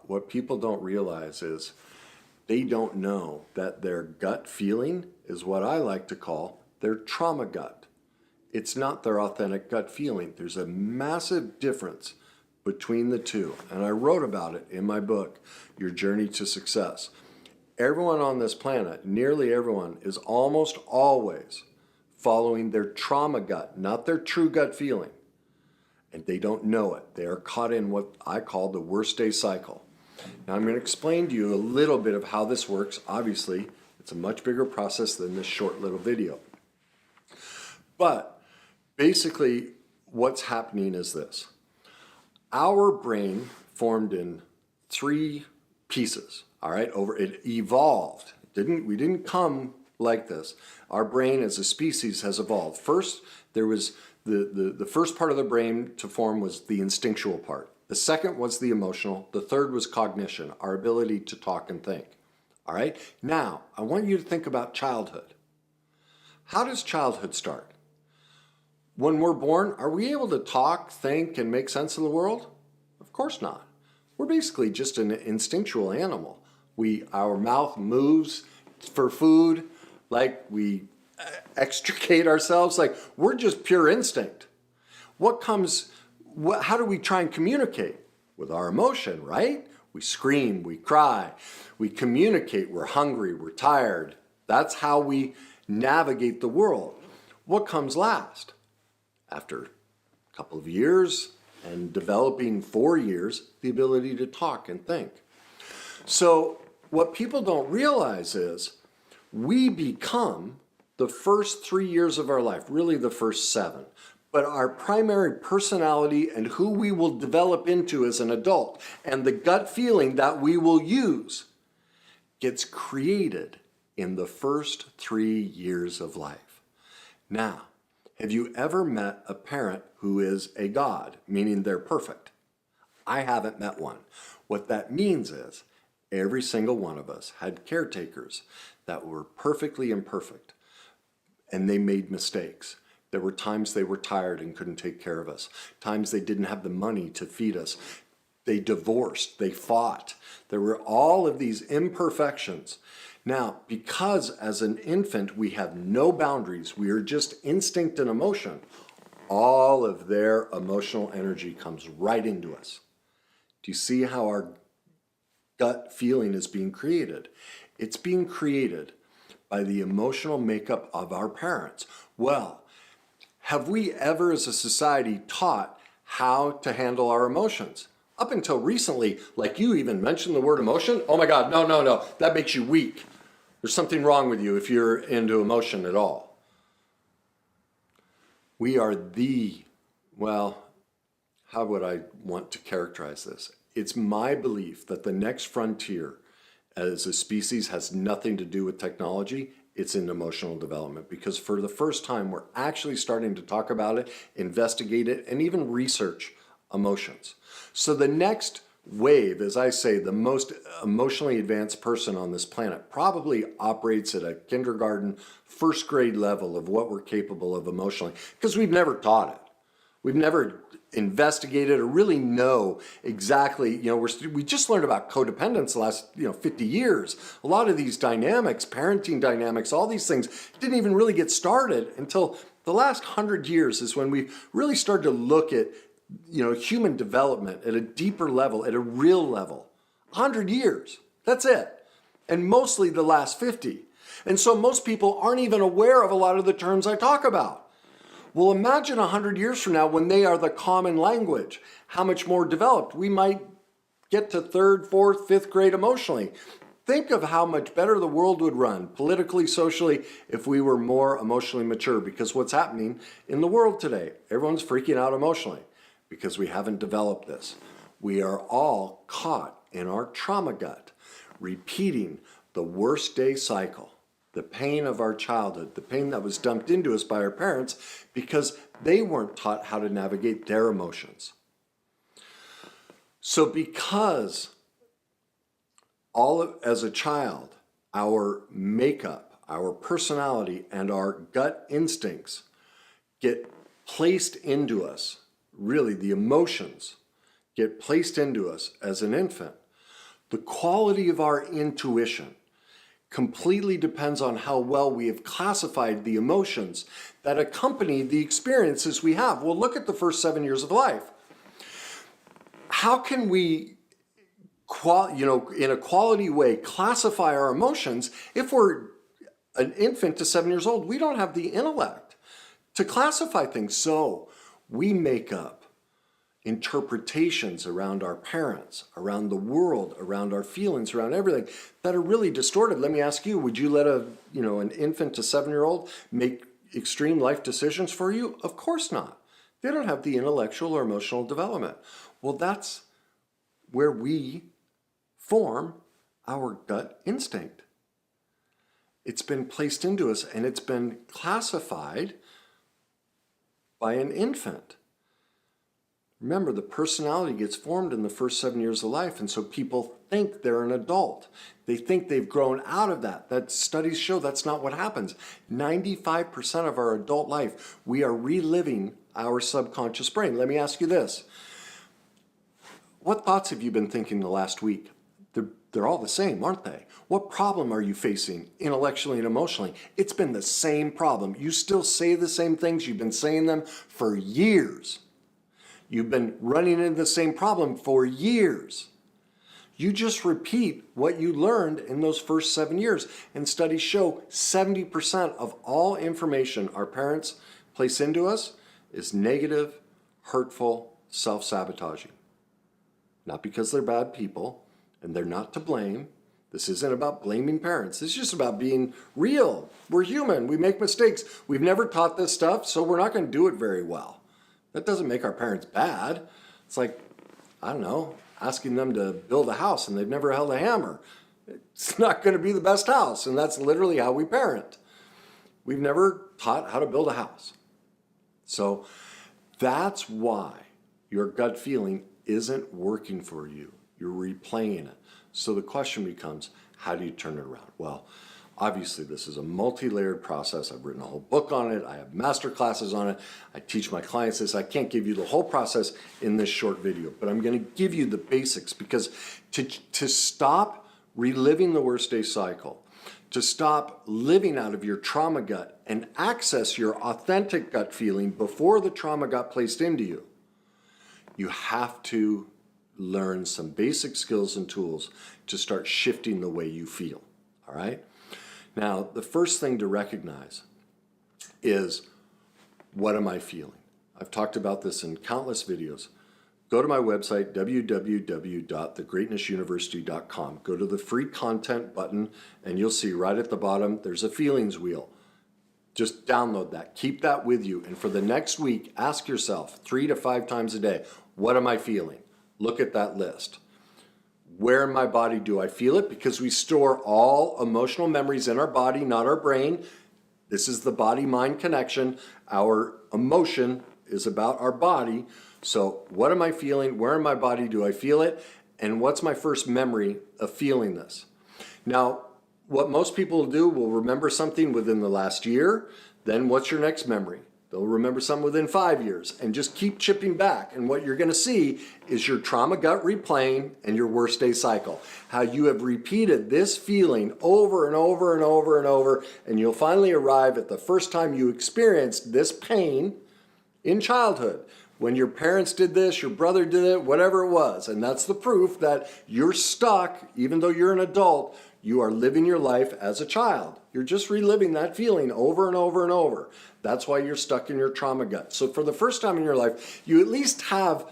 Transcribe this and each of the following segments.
What people don't realize is they don't know that their gut feeling is what I like to call their trauma gut. It's not their authentic gut feeling. There's a massive difference between the two, and I wrote about it in my book, Your Journey to Success. Everyone on this planet, nearly everyone, is almost always following their trauma gut, not their true gut feeling. And they don't know it. They are caught in what I call the worst day cycle. Now I'm going to explain to you a little bit of how this works. Obviously, it's a much bigger process than this short little video. But basically, what's happening is this. Our brain formed in three pieces, all right? It evolved. We didn't come like this. Our brain as a species has evolved. First, there was the first part of the brain to form was the instinctual part. The second was the emotional. The third was cognition, our ability to talk and think. All right? Now, I want you to think about childhood. How does childhood start? When we're born, are we able to talk, think, and make sense of the world? Of course not. We're basically just an instinctual animal. Our mouth moves for food, like we extricate ourselves, like we're just pure instinct. How do we try and communicate? With our emotion, right? We scream, we cry, we communicate, we're hungry, we're tired. That's how we navigate the world. What comes last? After a couple of years and developing 4 years, the ability to talk and think. So what people don't realize is we become the first 3 years of our life, really the first 7. But our primary personality and who we will develop into as an adult and the gut feeling that we will use gets created in the first 3 years of life. Now, have you ever met a parent who is a god, meaning they're perfect? I haven't met one. What that means is every single one of us had caretakers that were perfectly imperfect, and they made mistakes. There were times they were tired and couldn't take care of us, times they didn't have the money to feed us. They divorced, they fought. There were all of these imperfections. Now, because as an infant we have no boundaries, we are just instinct and emotion, all of their emotional energy comes right into us. Do you see how our gut feeling is being created? It's being created by the emotional makeup of our parents. Well, have we ever as a society taught how to handle our emotions? Up until recently, like you even mentioned the word emotion, oh my God, no, that makes you weak. There's something wrong with you if you're into emotion at all. We are how would I want to characterize this? It's my belief that the next frontier as a species has nothing to do with technology. It's in emotional development, because for the first time, we're actually starting to talk about it, investigate it, and even research emotions. So the next wave, as I say, the most emotionally advanced person on this planet probably operates at a kindergarten, first grade level of what we're capable of emotionally, because we've never taught it. We've never investigated or really know exactly, we just learned about codependence the last, 50 years. A lot of these dynamics, parenting dynamics, all these things didn't even really get started until the last 100 years is when we really started to look at, human development at a deeper level, at a real level. 100 years, that's it. And mostly the last 50. And so most people aren't even aware of a lot of the terms I talk about. Well, imagine 100 years from now when they are the common language, how much more developed. We might get to 3rd, 4th, 5th grade emotionally. Think of how much better the world would run, politically, socially, if we were more emotionally mature. Because what's happening in the world today, everyone's freaking out emotionally because we haven't developed this. We are all caught in our trauma gut, repeating the worst day cycle. The pain of our childhood, the pain that was dumped into us by our parents because they weren't taught how to navigate their emotions. So because as a child, our makeup, our personality, and our gut instincts get placed into us, really the emotions get placed into us as an infant, The quality of our intuition completely depends on how well we have classified the emotions that accompany the experiences we have. Well, look at the first 7 years of life. How can we, in a quality way, classify our emotions if we're an infant to 7 years old? We don't have the intellect to classify things. So we make up interpretations around our parents, around the world, around our feelings, around everything that are really distorted. Let me ask you, would you let an infant to 7-year-old make extreme life decisions for you? Of course not. They don't have the intellectual or emotional development. Well, that's where we form our gut instinct. It's been placed into us and it's been classified by an infant. Remember, the personality gets formed in the first 7 years of life, and so people think they're an adult. They think they've grown out of that. That studies show that's not what happens. 95% of our adult life, we are reliving our subconscious brain. Let me ask you this. What thoughts have you been thinking the last week? They're all the same, aren't they? What problem are you facing intellectually and emotionally? It's been the same problem. You still say the same things. You've been saying them for years. You've been running into the same problem for years. You just repeat what you learned in those first 7 years. And studies show 70% of all information our parents place into us is negative, hurtful, self-sabotaging. Not because they're bad people and they're not to blame. This isn't about blaming parents. It's just about being real. We're human. We make mistakes. We've never taught this stuff, so we're not going to do it very well. That doesn't make our parents bad. It's like, I don't know, asking them to build a house and they've never held a hammer. It's not going to be the best house, and that's literally how we parent. We've never taught how to build a house. So that's why your gut feeling isn't working for you. You're replaying it. So the question becomes, how do you turn it around? Well, obviously, this is a multi-layered process. I've written a whole book on it. I have master classes on it. I teach my clients this. I can't give you the whole process in this short video, but I'm going to give you the basics, because to stop reliving the worst day cycle, to stop living out of your trauma gut and access your authentic gut feeling before the trauma got placed into you, you have to learn some basic skills and tools to start shifting the way you feel, all right? Now, the first thing to recognize is, what am I feeling? I've talked about this in countless videos. Go to my website, www.thegreatnessuniversity.com. Go to the free content button, and you'll see right at the bottom, there's a feelings wheel. Just download that. Keep that with you. And for the next week, ask yourself 3 to 5 times a day, what am I feeling? Look at that list. Where in my body do I feel it? Because we store all emotional memories in our body, not our brain. This is the body-mind connection. Our emotion is about our body. So what am I feeling? Where in my body do I feel it? And what's my first memory of feeling this? Now, what most people do will remember something within the last year. Then what's your next memory? They'll remember something within 5 years, and just keep chipping back. And what you're going to see is your trauma gut replaying and your worst day cycle. How you have repeated this feeling over and over and over and over, and you'll finally arrive at the first time you experienced this pain in childhood. When your parents did this, your brother did it, whatever it was. And that's the proof that you're stuck, even though you're an adult, you are living your life as a child. You're just reliving that feeling over and over and over. That's why you're stuck in your trauma gut. So for the first time in your life, you at least have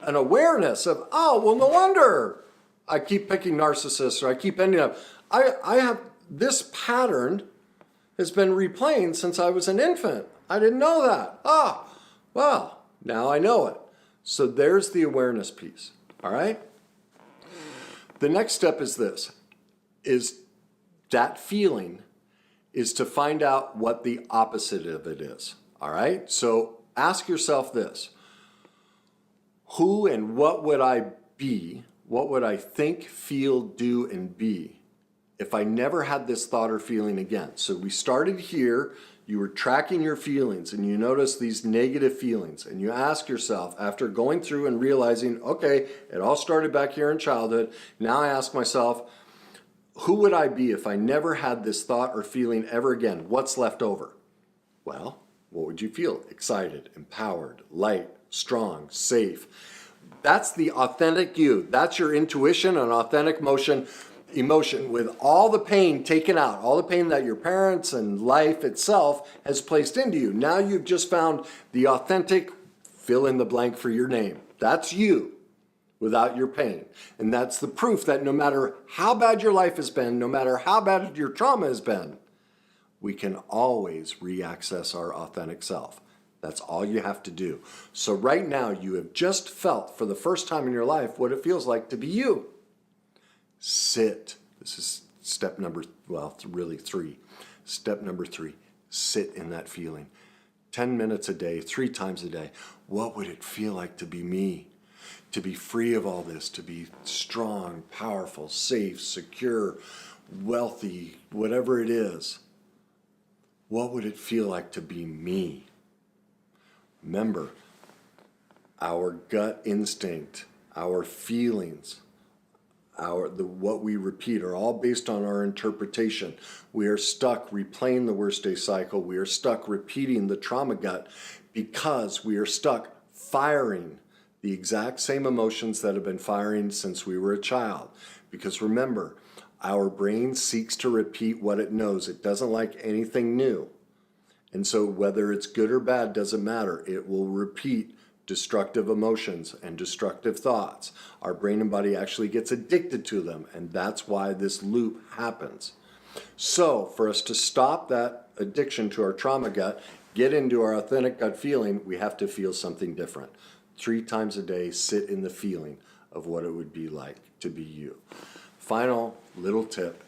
an awareness of, oh, well, no wonder I keep picking narcissists, or I keep ending up. I have this pattern has been replaying since I was an infant. I didn't know that. Ah, well, now I know it. So there's the awareness piece, all right? The next step is this, is that feeling is to find out what the opposite of it is, all right? So ask yourself this, who and what would I be, what would I think, feel, do, and be if I never had this thought or feeling again? So we started here, you were tracking your feelings and you notice these negative feelings, and you ask yourself, after going through and realizing, okay, it all started back here in childhood, now I ask myself, who would I be if I never had this thought or feeling ever again? What's left over? Well, what would you feel? Excited, empowered, light, strong, safe. That's the authentic you. That's your intuition, an authentic emotion with all the pain taken out, all the pain that your parents and life itself has placed into you. Now you've just found the authentic fill in the blank for your name. That's you without your pain. And that's the proof that no matter how bad your life has been, no matter how bad your trauma has been, we can always re-access our authentic self. That's all you have to do. So right now you have just felt for the first time in your life what it feels like to be you. Sit. This is step number, well, really 3. Step number 3, sit in that feeling. 10 minutes a day, 3 times a day. What would it feel like to be me? To be free of all this, to be strong, powerful, safe, secure, wealthy, whatever it is. What would it feel like to be me? Remember, our gut instinct, our feelings, what we repeat are all based on our interpretation. We are stuck replaying the worst day cycle. We are stuck repeating the trauma gut because we are stuck firing the exact same emotions that have been firing since we were a child. Because remember, our brain seeks to repeat what it knows. It doesn't like anything new. And so whether it's good or bad doesn't matter. It will repeat destructive emotions and destructive thoughts. Our brain and body actually gets addicted to them, and that's why this loop happens. So for us to stop that addiction to our trauma gut, get into our authentic gut feeling, we have to feel something different. 3 times a day, sit in the feeling of what it would be like to be you. Final little tip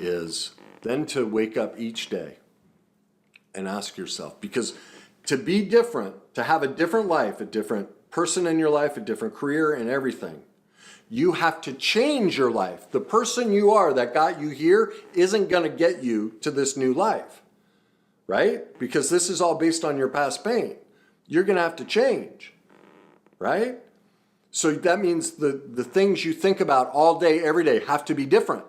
is then to wake up each day and ask yourself, because to be different, to have a different life, a different person in your life, a different career and everything, you have to change your life. The person you are that got you here isn't going to get you to this new life, right? Because this is all based on your past pain. You're going to have to change, right? So that means the things you think about all day, every day have to be different.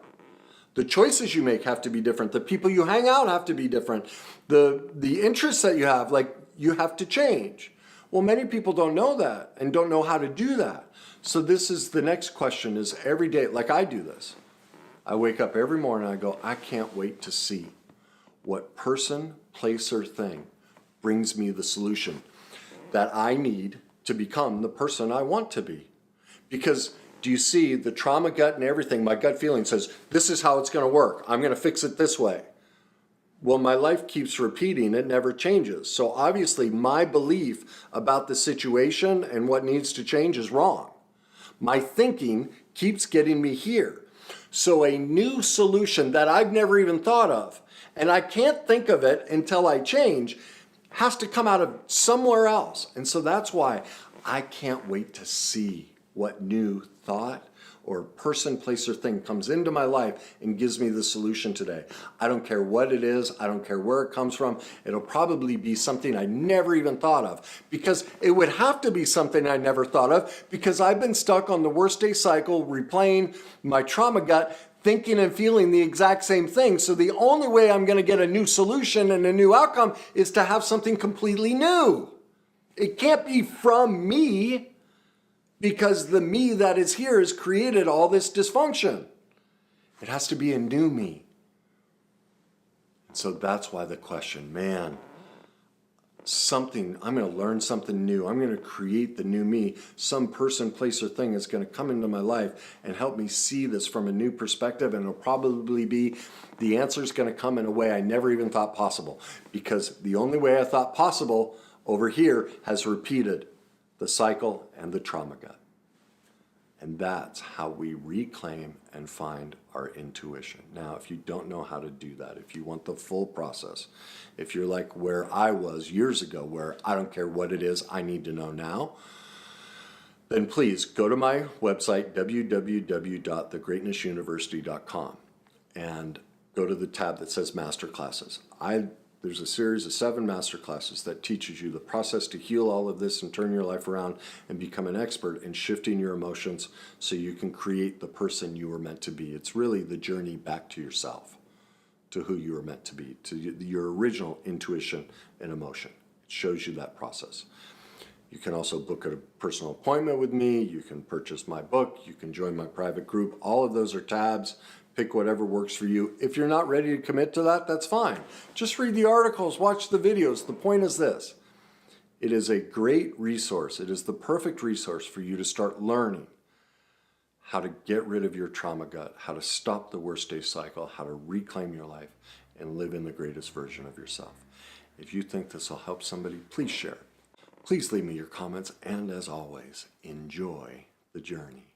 The choices you make have to be different. The people you hang out have to be different. The interests that you have, like, you have to change. Well, many people don't know that and don't know how to do that. So this is the next question is every day, like I do this. I wake up every morning and I go, I can't wait to see what person, place, or thing brings me the solution that I need to become the person I want to be. Because do you see the trauma gut and everything? My gut feeling says, this is how it's going to work. I'm going to fix it this way. Well, my life keeps repeating. It never changes. So obviously my belief about the situation and what needs to change is wrong. My thinking keeps getting me here. So a new solution that I've never even thought of, and I can't think of it until I change, has to come out of somewhere else. And so that's why I can't wait to see what new thought or person, place, or thing comes into my life and gives me the solution today. I don't care what it is. I don't care where it comes from. It'll probably be something I never even thought of, because it would have to be something I never thought of, because I've been stuck on the worst day cycle, replaying my trauma gut, thinking and feeling the exact same thing. So the only way I'm going to get a new solution and a new outcome is to have something completely new. It can't be from me, because the me that is here has created all this dysfunction. It has to be a new me. And so that's why the question, man, I'm going to learn something new. I'm going to create the new me. Some person, place, or thing is going to come into my life and help me see this from a new perspective, and it'll probably be, the answer is going to come in a way I never even thought possible, because the only way I thought possible over here has repeated the cycle and the trauma gut. And that's how we reclaim and find our intuition. Now, if you don't know how to do that, if you want the full process, if you're like where I was years ago, where I don't care what it is, I need to know now, then please go to my website, www.thegreatnessuniversity.com, and go to the tab that says Masterclasses. I There's a series of 7 masterclasses that teaches you the process to heal all of this and turn your life around and become an expert in shifting your emotions so you can create the person you were meant to be. It's really the journey back to yourself, to who you were meant to be, to your original intuition and emotion. It shows you that process. You can also book a personal appointment with me. You can purchase my book. You can join my private group. All of those are tabs. Pick whatever works for you. If you're not ready to commit to that, that's fine. Just read the articles, watch the videos. The point is this. It is a great resource. It is the perfect resource for you to start learning how to get rid of your trauma gut, how to stop the worst day cycle, how to reclaim your life, and live in the greatest version of yourself. If you think this will help somebody, please share it. Please leave me your comments, and as always, enjoy the journey.